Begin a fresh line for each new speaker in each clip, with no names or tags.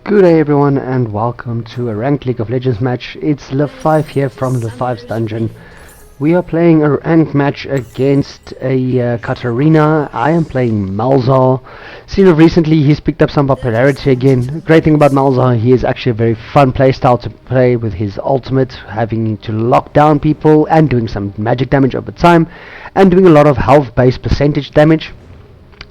Good day everyone and welcome to a ranked League of Legends match. It's Level 5 here from Level 5's dungeon. We are playing a ranked match against a Katarina. I am playing Malzahar. Seen of recently, he's picked up some popularity again. Great thing about Malzahar, he is actually a very fun playstyle to play with his ultimate, having to lock down people and doing some magic damage over time, and doing a lot of health based percentage damage.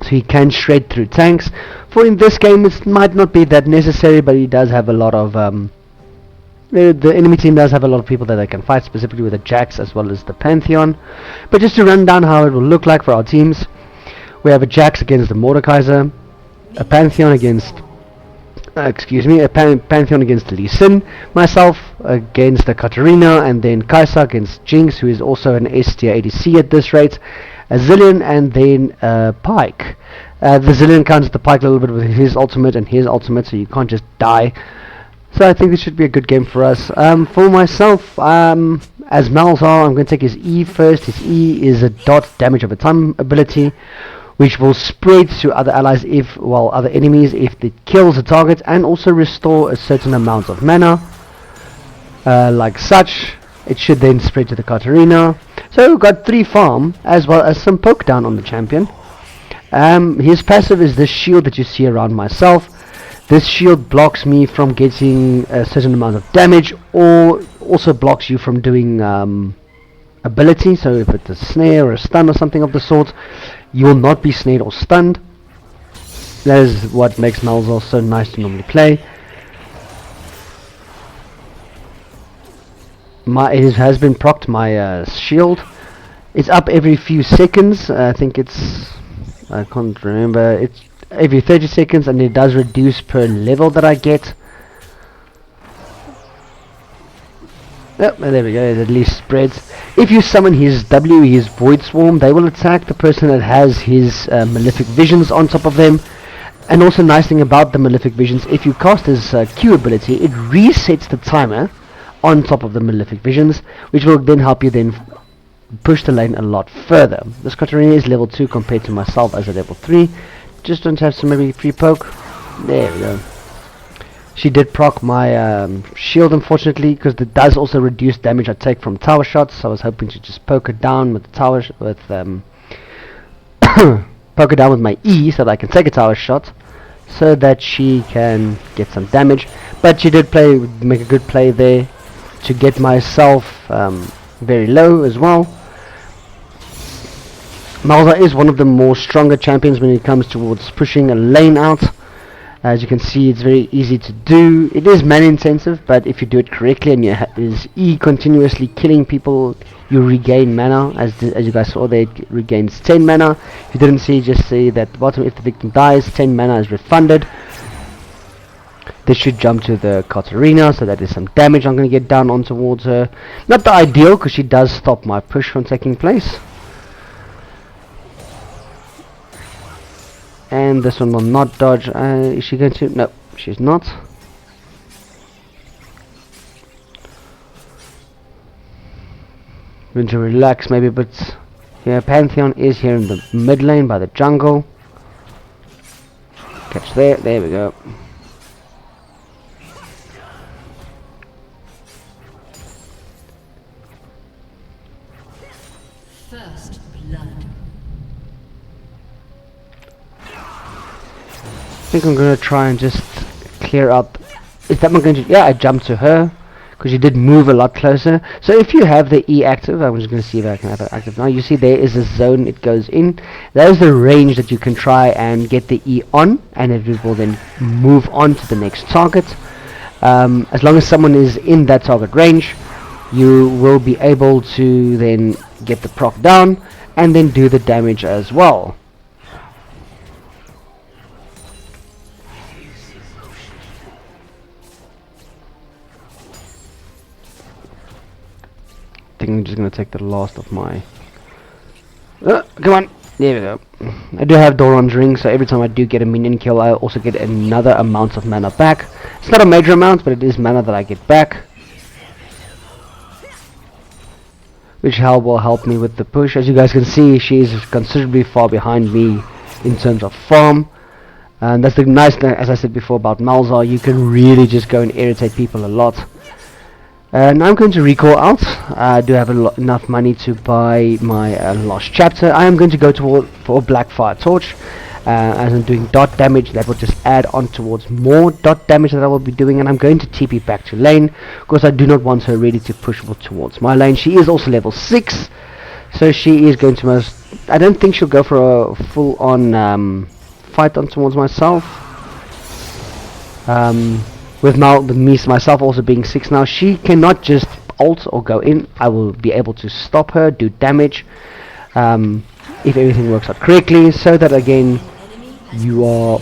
So he can shred through tanks. For in this game it might not be that necessary, but he does have a lot of the enemy team does have a lot of people that they can fight, specifically with the Jax as well as the Pantheon. But just to run down how it will look like for our teams, we have a Jax against the Mordekaiser, a Pantheon against Pantheon against Lee Sin, myself against the Katarina, and then Kaisa against Jinx, who is also an S tier ADC at this rate, a Zillion, and then Pyke. The Zillion counters the Pyke a little bit with his ultimate and his ultimate, so you can't just die. So I think this should be a good game for us. For myself, as Malzahar, I'm going to take his E first. His E is a dot damage over time ability, which will spread to other allies other enemies if it kills a target, and also restore a certain amount of mana. Like such, it should then spread to the Katarina. So we've got 3 farm as well as some poke down on the champion. His passive is this shield that you see around myself. This shield blocks me from getting a certain amount of damage, or also blocks you from doing ability. So if it's a snare or a stun or something of the sort, you will not be snared or stunned. That is what makes Malzahar so nice to normally play. It has been procced, my shield. It's up every few seconds. I think I can't remember. It's every 30 seconds, and it does reduce per level that I get. Yep, there we go. It at least spreads. If you summon his W, his Void Swarm, they will attack the person that has his Malefic Visions on top of them. And also, nice thing about the Malefic Visions, if you cast his Q ability, it resets the timer on top of the Malefic Visions, which will then help you then push the lane a lot further. This Katarina is level 2 compared to myself as a level 3. Just don't have some maybe free poke. There we go. She did proc my shield, unfortunately, because it does also reduce damage I take from tower shots. So I was hoping to just poke her down with the tower poke her down with my E so that I can take a tower shot, so that she can get some damage. But she did make a good play there to get myself very low as well. Malzahar is one of the more stronger champions when it comes towards pushing a lane out. As you can see, it's very easy to do. It is mana intensive, but if you do it correctly and you is E continuously killing people, you regain mana. As you guys saw there, it regains 10 mana. If you didn't see, just see that at the bottom, if the victim dies, 10 mana is refunded. This should jump to the Katarina, so that is some damage I'm going to get down on towards her. Not the ideal, because she does stop my push from taking place. And this one will not dodge. Is she going to? No, she's not. Going to relax maybe, but yeah, Pantheon is here in the mid lane by the jungle. Catch there. There we go.
First blood.
I think I'm going to try and just clear up. Is that one going to? Yeah, I jumped to her because she did move a lot closer. So if you have the E active, I'm just going to see if I can have it active now. You see there is a zone it goes in. That is the range that you can try and get the E on, and it will then move on to the next target. As long as someone is in that target range, you will be able to then get the proc down and then do the damage as well. I think I'm just going to take the last of my... come on! There we go. I do have Doran's ring, so every time I do get a minion kill, I also get another amount of mana back. It's not a major amount, but it is mana that I get back, which will help me with the push. As you guys can see, she is considerably far behind me in terms of farm. And that's the nice thing, as I said before, about Malzahar. You can really just go and irritate people a lot. And I'm going to recall out. I do have enough money to buy my last chapter. I am going to go for a black fire torch. As I'm doing dot damage, that will just add on towards more dot damage that I will be doing. And I'm going to TP back to lane, because I do not want her ready to push towards my lane. She is also level 6, so she is going to I don't think she'll go for a full-on fight on towards myself. With myself also being 6 now, she cannot just ult or go in. I will be able to stop her, do damage, if everything works out correctly, so that again you are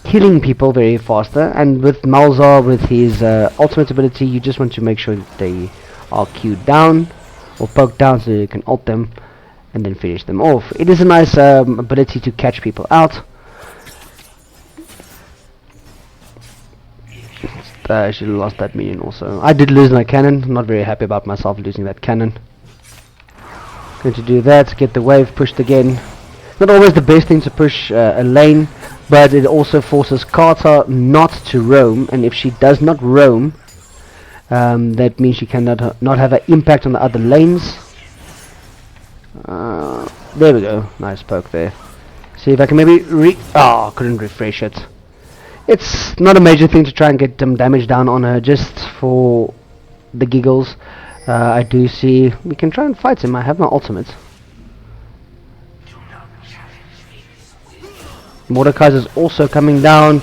killing people very faster. And with Malzahar, with his ultimate ability, you just want to make sure that they are queued down or poked down so you can ult them and then finish them off. It is a nice ability to catch people out. I should have lost that minion also. I did lose my cannon. I'm not very happy about myself losing that cannon. Going to do that, get the wave pushed again. Not always the best thing to push a lane, but it also forces Carter not to roam, and if she does not roam, that means she cannot not have an impact on the other lanes. There we go, nice poke there. See if I can maybe couldn't refresh it. It's not a major thing to try and get some damage down on her, just for the giggles. I do see we can try and fight him. I have my ultimate. Mordekaiser's also coming down.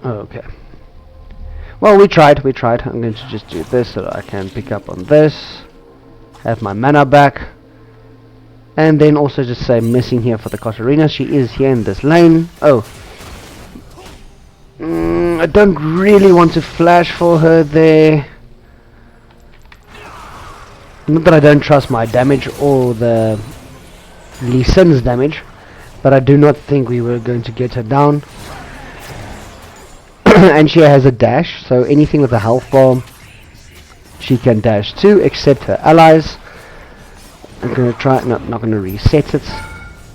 Okay. Well, we tried. I'm going to just do this so that I can pick up on this. Have my mana back. And then also just say missing here for the Katarina. She is here in this lane. Oh. I don't really want to flash for her there. Not that I don't trust my damage or the Lee Sin's damage, but I do not think we were going to get her down. And she has a dash, so anything with a health bar she can dash to, except her allies. I'm gonna try, not gonna reset it.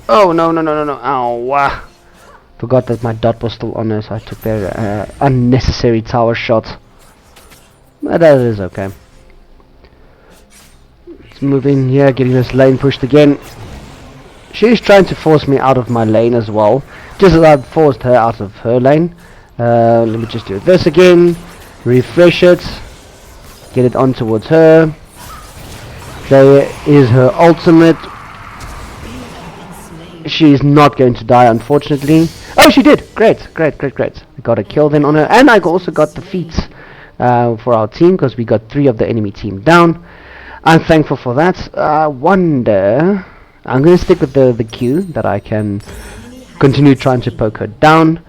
Oh no. Ow. Forgot that my dot was still on her, so I took that unnecessary tower shot. But that is okay. Let's move in here, getting this lane pushed again. She's trying to force me out of my lane as well, just as I've forced her out of her lane. Let me just do this again. Refresh it. Get it on towards her. There is her ultimate. She's not going to die, unfortunately. Oh, she did! Great. We got a kill then on her, and I also got defeats for our team, because we got 3 of the enemy team down. I'm thankful for that. I wonder... I'm going to stick with the Q, that I can continue trying to poke her down.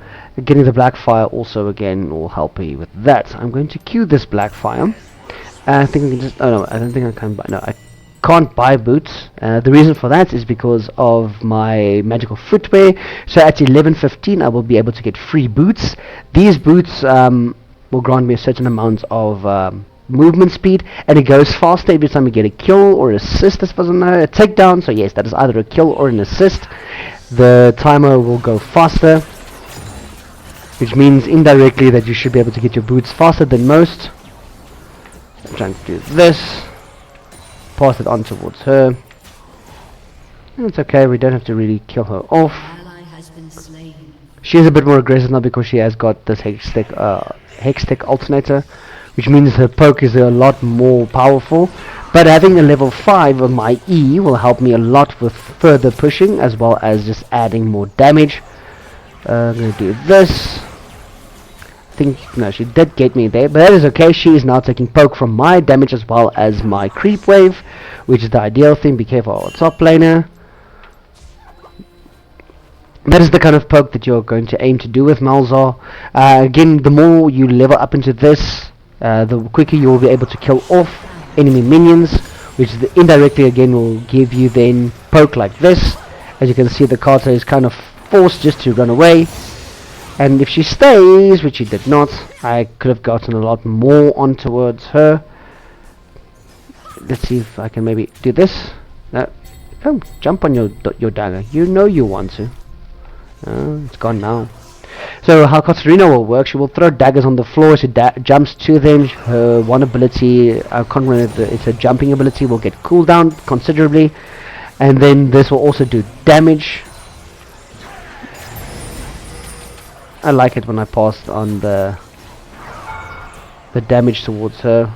Getting the black fire also again will help me with that. I'm going to Q this black fire. I think we can just... Oh no, I don't think I can buy... No, I can't buy boots. The reason for that is because of my magical footwear. So at 11:15 I will be able to get free boots. These boots will grant me a certain amount of movement speed, and it goes faster every time you get a kill or assist, as far as I know. A takedown, so yes, that is either a kill or an assist. The timer will go faster, which means indirectly that you should be able to get your boots faster than most. I'm trying to do this. Pass it on towards her. It's okay, we don't have to really kill her off. She is a bit more aggressive now because she has got this Hextech alternator, which means her poke is a lot more powerful. But having a level 5 of my E will help me a lot with further pushing, as well as just adding more damage. I'm going to do this. I think, no, she did get me there, but that is okay. She is now taking poke from my damage as well as my creep wave, which is the ideal thing. Be careful our top laner. That is the kind of poke that you're going to aim to do with Malzahar. Again, the more you level up into this, the quicker you will be able to kill off enemy minions, which indirectly again will give you then poke like this. As you can see, the Carter is kind of forced just to run away. And if she stays, which she did not, I could have gotten a lot more on towards her. Let's see if I can maybe do this. No, Oh, jump on your dagger. You know you want to. Oh, it's gone now. So how Katarina will work, she will throw daggers on the floor, she jumps to them, her one ability, I can't remember, it's a jumping ability, will get cooldown considerably, and then this will also do damage. I like it when I pass on the damage towards her.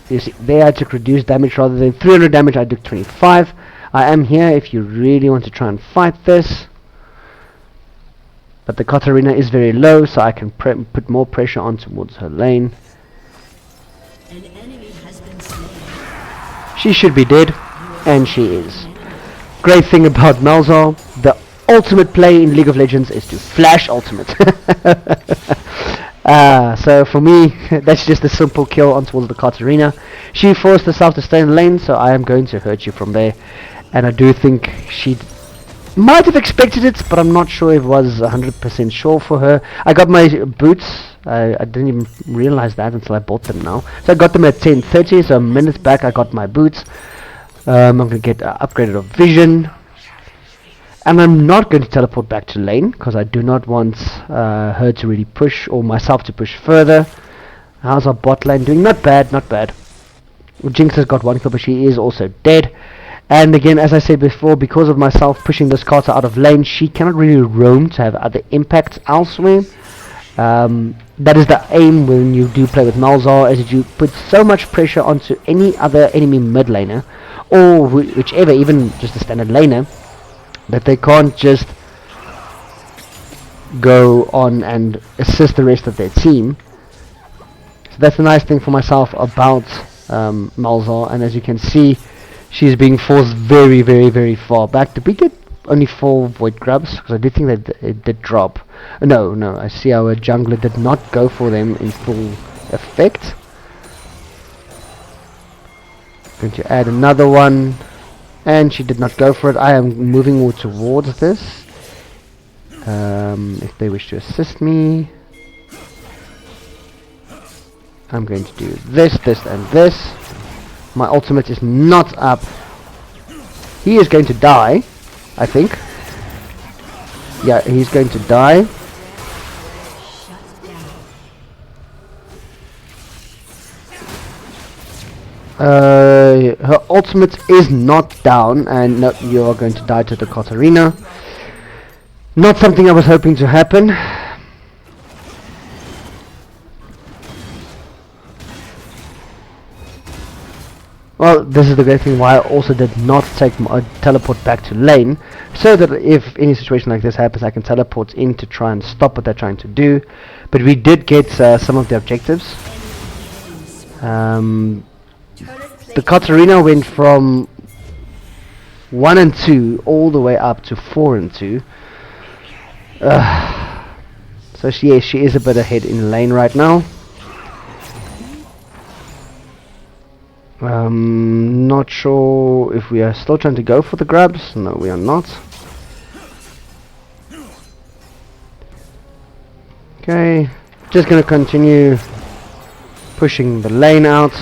You see, there I took reduced damage rather than 300 damage, I took 25. I am here if you really want to try and fight this. But the Katarina is very low, so I can put more pressure on towards her lane.
An enemy has been slain.
She should be dead, and she is. Great thing about Malzahar, the ultimate play in League of Legends is to flash ultimate. So for me, that's just a simple kill on towards the Katarina. She forced herself to stay in the lane, so I am going to hurt you from there. And I do think she might have expected it, but I'm not sure if it was 100% sure for her. I got my boots. I didn't even realize that until I bought them now. So I got them at 10:30, so a minute back I got my boots. I'm going to get upgraded of vision. And I'm not going to teleport back to lane, because I do not want her to really push, or myself to push further. How's our bot lane doing? Not bad, not bad. Jinx has got one kill, but she is also dead. And again, as I said before, because of myself pushing this Carter out of lane, she cannot really roam to have other impacts elsewhere. That is the aim when you do play with Malzahar, is that you put so much pressure onto any other enemy mid laner, or whichever, even just a standard laner, that they can't just go on and assist the rest of their team. So that's the nice thing for myself about Malzahar, and as you can see, she's being forced very, very, very far back. Did we get only 4 void grabs? Because I did think that it did drop. No, I see our jungler did not go for them in full effect. Going to add another one, and she did not go for it. I am moving more towards this. If they wish to assist me, I'm going to do this, and this. My ultimate is not up. He is going to die, I think. Yeah, he's going to die. Her ultimate is not down, and no, you are going to die to the Katarina. Not something I was hoping to happen. Well, this is the great thing why I also did not take my teleport back to lane, so that if any situation like this happens, I can teleport in to try and stop what they're trying to do. But we did get some of the objectives. The Katarina went from 1 and 2 all the way up to 4 and 2. So she is a bit ahead in lane right now. Not sure if we are still trying to go for the grabs. No, we are not. Okay, just gonna continue pushing the lane out.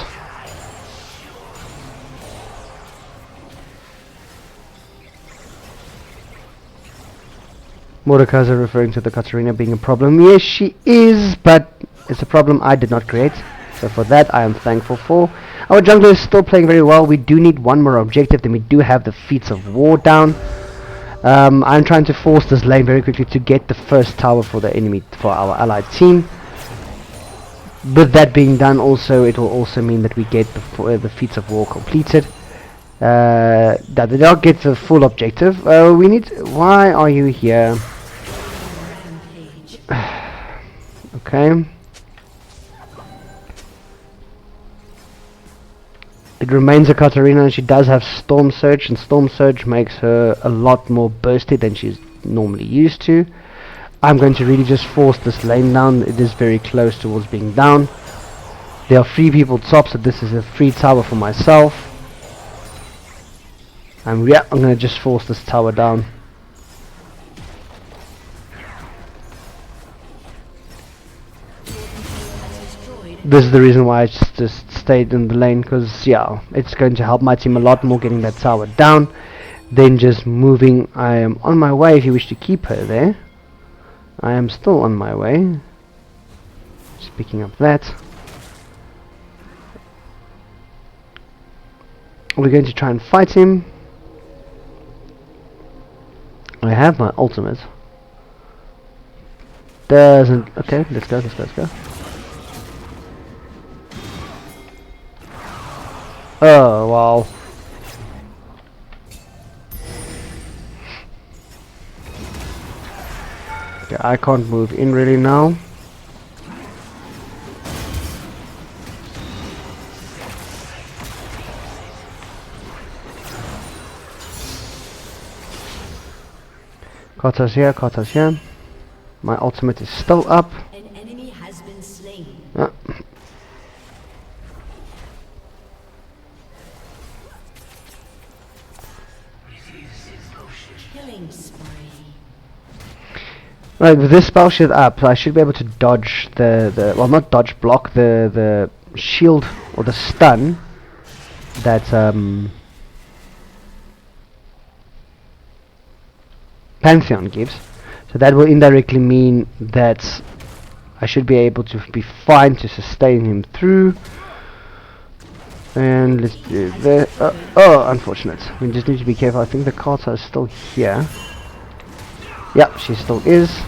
Mordekaiser referring to the Katarina being a problem. Yes, she is, but it's a problem I did not create. So for that, I am thankful for. Our jungler is still playing very well. We do need one more objective, then we do have the Feats of War down. I'm trying to force this lane very quickly to get the first tower for the enemy, for our allied team. With that being done, also it will also mean that we get the Feats of War completed. That they don't get the full objective. We need. Why are you here? Okay. It remains a Katarina, and she does have Storm Surge, and Storm Surge makes her a lot more bursty than she's normally used to. I'm going to really just force this lane down. It is very close towards being down. There are 3 people top, so this is a free tower for myself. And yeah, I'm going to just force this tower down. this is the reason why I just stayed in the lane, because yeah, it's going to help my team a lot more getting that tower down than just moving. I am on my way if you wish to keep her there. I am still on my way. Just picking up that. We're going to try and fight him. I have my ultimate. Doesn't... Okay, let's go. Oh, wow. Okay, I can't move in really now. Kata's here. My ultimate is still up.
An enemy has been slain. Killing spree.
Right, with this spell shield up, I should be able to dodge the well, not dodge, block the shield or the stun that Pantheon gives. So that will indirectly mean that I should be able to be fine to sustain him through. And let's do that. Oh, unfortunate. We just need to be careful. I think the Kata is still here. Yeah, she still is.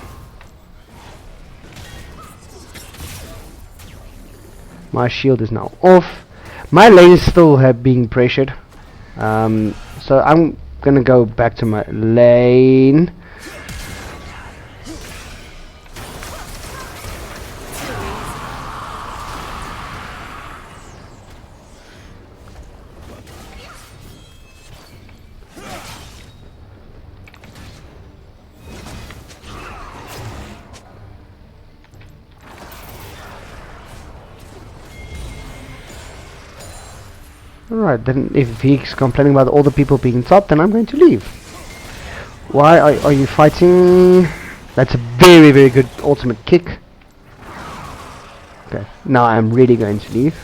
My shield is now off. My lane is still being pressured. So I'm gonna go back to my lane. Alright, then if he's complaining about all the people being top, then I'm going to leave. Why are you fighting? That's a very, very good ultimate kick. Okay, now I'm really going to leave.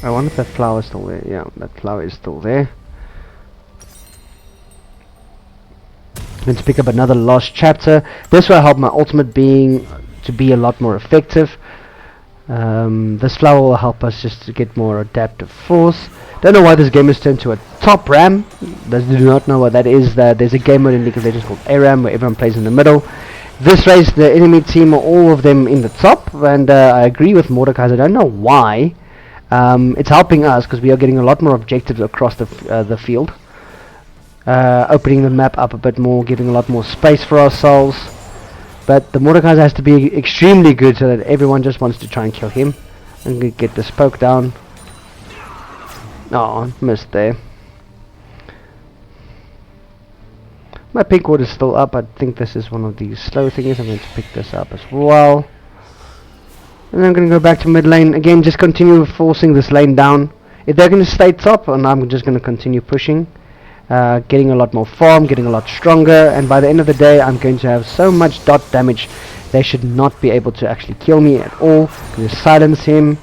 I wonder if that flower is still there. Yeah, that flower is still there. I'm going to pick up another lost chapter. This will help my ultimate being to be a lot more effective. This flower will help us just to get more adaptive force. Don't know why this game is turned to a top ram. Those who do not know what that is, there's a game mode in League of Legends called ARAM where everyone plays in the middle. This race, the enemy team are all of them in the top, and I agree with Mordecai. I don't know why. It's helping us because we are getting a lot more objectives across the field, opening the map up a bit more, giving a lot more space for ourselves. But the Mordecai has to be extremely good so that everyone just wants to try and kill him. And get this poke down. Oh, missed there. My pink ward is still up. I think this is one of these slow things. I'm going to pick this up as well. And then I'm going to go back to mid lane. Again, just continue forcing this lane down. If they're going to stay top, and I'm just going to continue pushing. Getting a lot more farm, getting a lot stronger, and by the end of the day I'm going to have so much dot damage they should not be able to actually kill me at all. I'm going to silence him.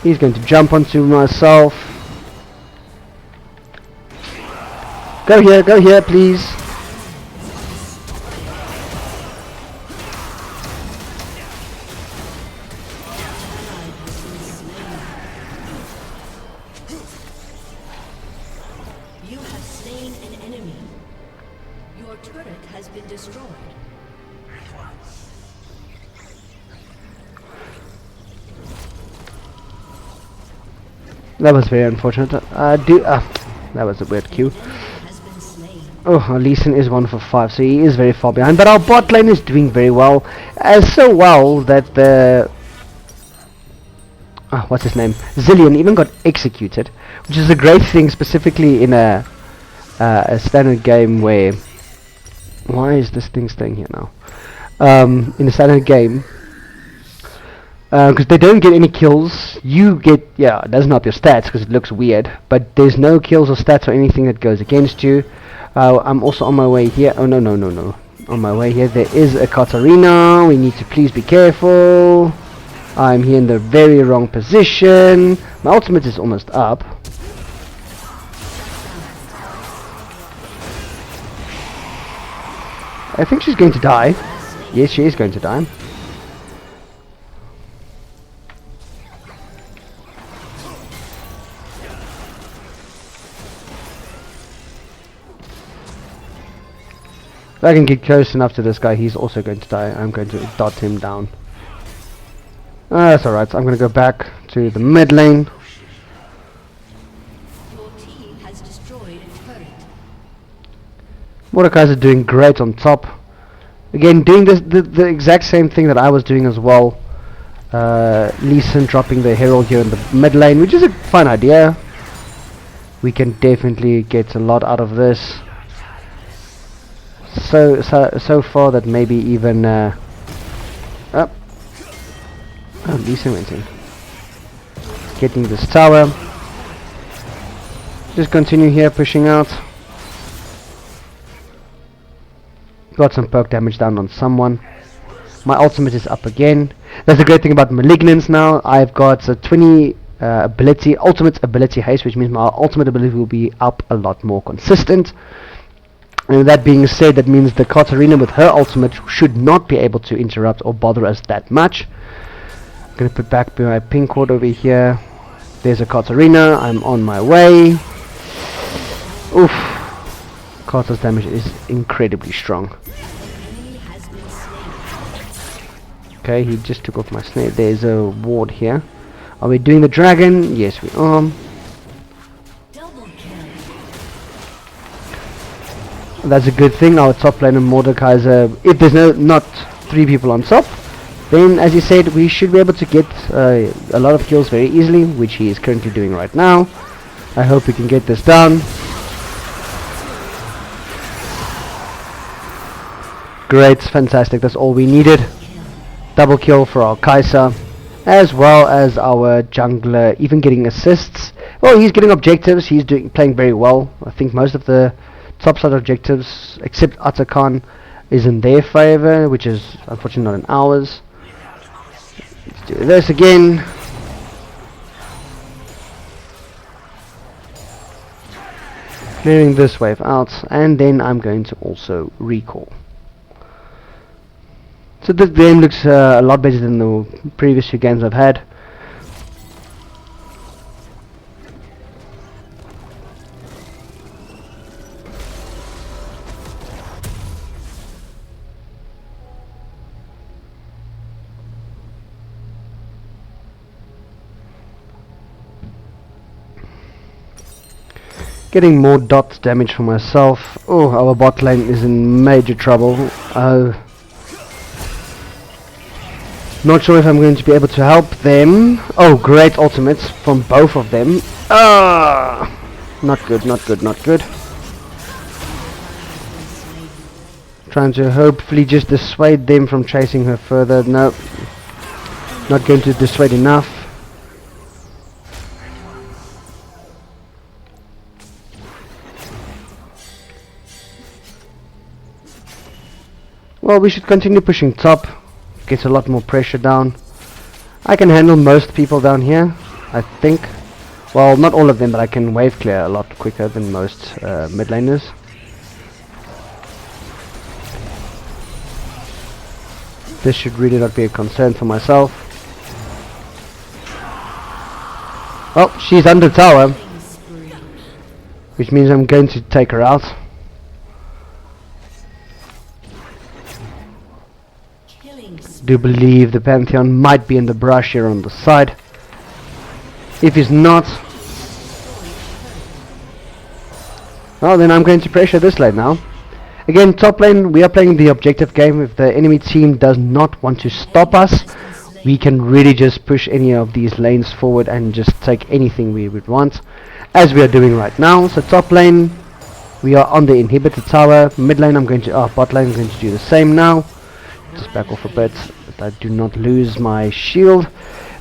He's going to jump onto myself. Go here please. That was very unfortunate. That was a weird Q. Oh, Lee Sin is 1 for 5, so he is very far behind. But our bot lane is doing very well. So well that the... what's his name? Zillion even got executed. Which is a great thing, specifically in a standard game where... Why is this thing staying here now? In a standard game... because they don't get any kills, you get, yeah, it doesn't help your stats because it looks weird, but there's no kills or stats or anything that goes against you. I'm also on my way here. Oh, no. On my way here, there is a Katarina. We need to please be careful. I'm here in the very wrong position. My ultimate is almost up. I think she's going to die. Yes, she is going to die. If I can get close enough to this guy, he's also going to die. I'm going to dot him down. That's alright. I'm going to go back to the mid lane.
Your team has destroyed a turret.
Mordekaiser doing great on top. Again, doing the exact same thing that I was doing as well. Lee Sin dropping the Herald here in the mid lane, which is a fun idea. We can definitely get a lot out of this. So far that maybe even Lee Sin went in. Getting this tower. Just continue here, pushing out. Got some perk damage down on someone. My ultimate is up again. That's the great thing about Malignance now. I've got a 20 ultimate ability haste, which means my ultimate ability will be up a lot more consistent. And with that being said, that means the Katarina with her ultimate should not be able to interrupt or bother us that much. I'm going to put back my pink ward over here. There's a Katarina. I'm on my way. Oof. Kata's damage is incredibly strong. Okay, he just took off my snare. There's a ward here. Are we doing the dragon? Yes, we are. That's a good thing. Our top laner Mordekaiser, if there's not 3 people on top, then as you said, we should be able to get a lot of kills very easily, which he is currently doing right now. I hope we can get this done. Great, fantastic, that's all we needed. Double kill for our Kai'Sa, as well as our jungler even getting assists. Well, he's getting objectives, he's playing very well. I think most of the top side objectives, except Atakan, is in their favor, which is unfortunately not in ours. Let's do this again. Clearing this wave out, and then I'm going to also recall. So this game looks a lot better than the previous 2 games I've had. Getting more dot damage for myself. Oh, our bot lane is in major trouble. Not sure if I'm going to be able to help them. Oh, great ultimates from both of them. Not good, not good, not good. Trying to hopefully just dissuade them from chasing her further. No, not going to dissuade enough. Well, we should continue pushing top. Gets a lot more pressure down. I can handle most people down here, I think. Well, not all of them, but I can wave clear a lot quicker than most mid laners. This should really not be a concern for myself. Oh, she's under tower, which means I'm going to take her out. Do believe the Pantheon might be in the brush here on the side. If he's not, well, then I'm going to pressure this lane now. Again, top lane, we are playing the objective game. If the enemy team does not want to stop us, we can really just push any of these lanes forward and just take anything we would want, as we are doing right now. So top lane, we are on the inhibitor tower. Mid lane, bot lane, I'm going to do the same now. Just back off a bit, that I do not lose my shield.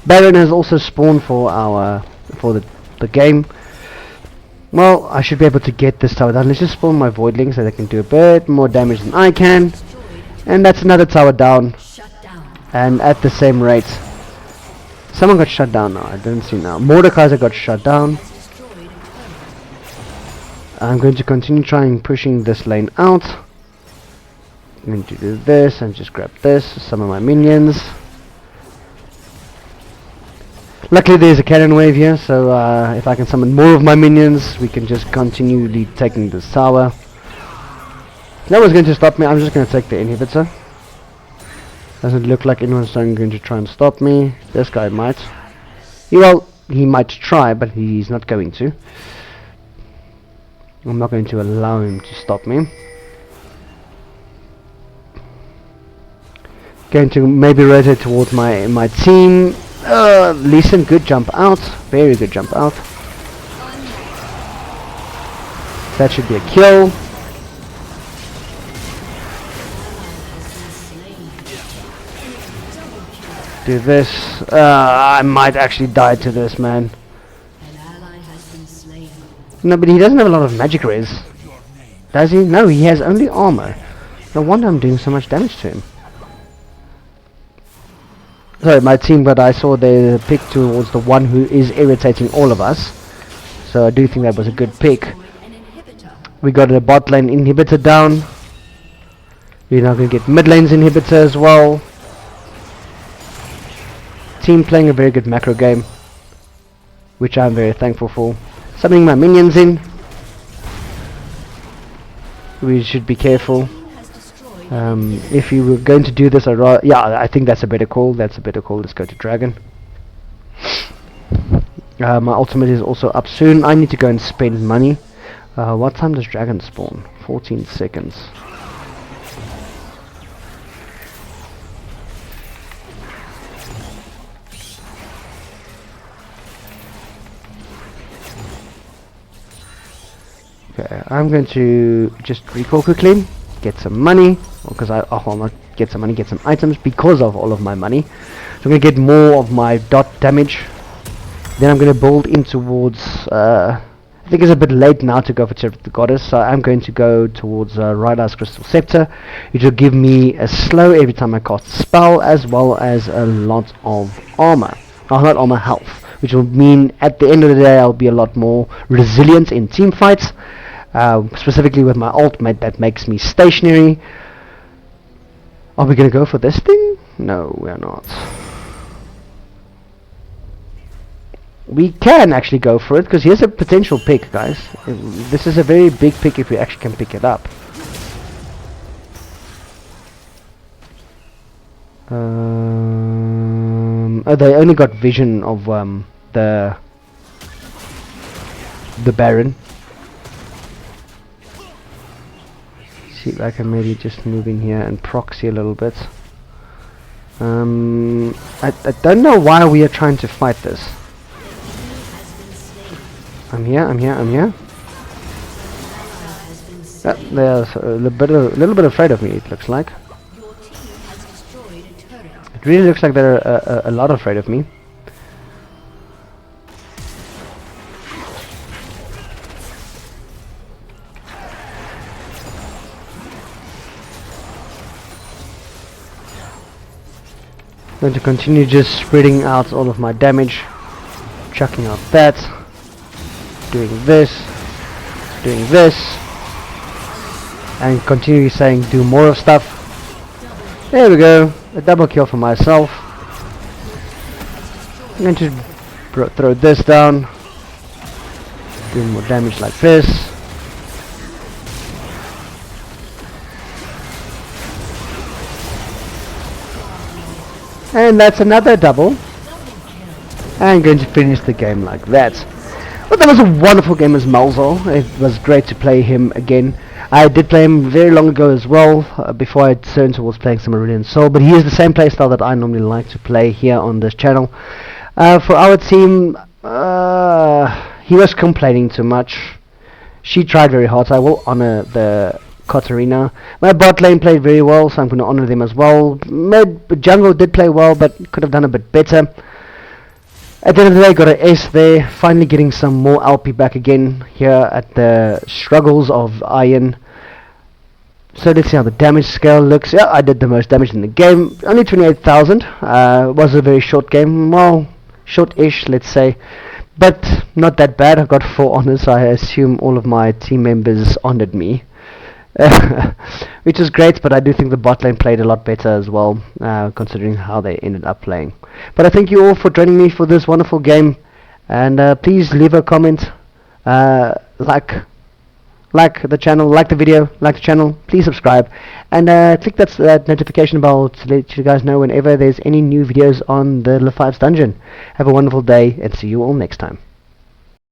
Baron has also spawned for the game. Well, I should be able to get this tower down. Let's just spawn my voidlings so they can do a bit more damage than I can. And that's another tower down,
Shut down.
and at the same rate. Someone got shut down now, I didn't see now. Mordekaiser got shut down.
Has destroyed a turret.
I'm going to continue trying pushing this lane out. I'm going to do this and just grab this, some of my minions. Luckily there's a cannon wave here, so if I can summon more of my minions, we can just continually taking this tower. No one's going to stop me, I'm just going to take the inhibitor. Doesn't look like anyone's going to try and stop me. This guy might. He might try, but he's not going to. I'm not going to allow him to stop me. Going to maybe rotate towards my team. Lee Sin, good jump out. Very good jump out. That should be a kill. Do this. I might actually die to this, man.
An ally has been slain.
No, but he doesn't have a lot of magic res. Does he? No, he has only armor. No wonder I'm doing so much damage to him. Sorry, my team, but I saw they picked towards the one who is irritating all of us. So I do think that was a good pick.
An inhibitor.
We got a bot lane inhibitor down. We're now going to get mid lane's inhibitor as well. Team playing a very good macro game, which I'm very thankful for. Summoning my minions in. We should be careful.
Has destroyed.
If you were going to do this, I think that's a better call. That's a better call. Let's go to dragon. My ultimate is also up soon. I need to go and spend money. What time does dragon spawn? 14 seconds. Okay, I'm going to just recall quickly, get some money, because I'll not get some money, get some items because of all of my money. So I'm going to get more of my dot damage. Then I'm going to build in towards, I think it's a bit late now to go for Terror of the Goddess, so I'm going to go towards Rydar's Crystal Scepter. It will give me a slow every time I cast a spell, as well as a lot of armor. Oh, not armor, health. Which will mean at the end of the day I'll be a lot more resilient in team fights. Specifically with my ultimate that makes me stationary. Are we going to go for this thing? No, we're not. We can actually go for it, because here's a potential pick, guys. This is a very big pick if we actually can pick it up. Oh, they only got vision of the Baron. See if I can maybe just move in here and proxy a little bit. I don't know why we are trying to fight this. I'm here. They're a little bit afraid of me, it looks like.
Your team has destroyed a turret.
It really looks like they're a lot afraid of me. Going to continue just spreading out all of my damage, chucking out that, doing this, and continue saying do more of stuff. There we go, a double kill for myself. I'm going to throw this down, doing more damage like this. And that's another double. I'm going to finish the game like that. But that was a wonderful game as Malzahar. It was great to play him again. I did play him very long ago as well, before I turned towards playing some Aurelian Soul. But he is the same playstyle that I normally like to play here on this channel. For our team, he was complaining too much. She tried very hard, so I will honor the Katarina. My bot lane played very well, so I'm going to honor them as well. Jungle did play well, but could have done a bit better. At the end of the day, got an S there. Finally getting some more LP back again here at the struggles of Iron. So let's see how the damage scale looks. Yeah, I did the most damage in the game. Only 28,000. Was a very short game. Well, short-ish, let's say. But not that bad. I got 4 honors. I assume all of my team members honored me. Which is great, but I do think the bot lane played a lot better as well, considering how they ended up playing. But I thank you all for joining me for this wonderful game. And please leave a comment. Like the channel, like the video, like the channel, please subscribe, and click that notification bell to let you guys know whenever there's any new videos on the Le5's dungeon. Have a wonderful day, and see you all next time.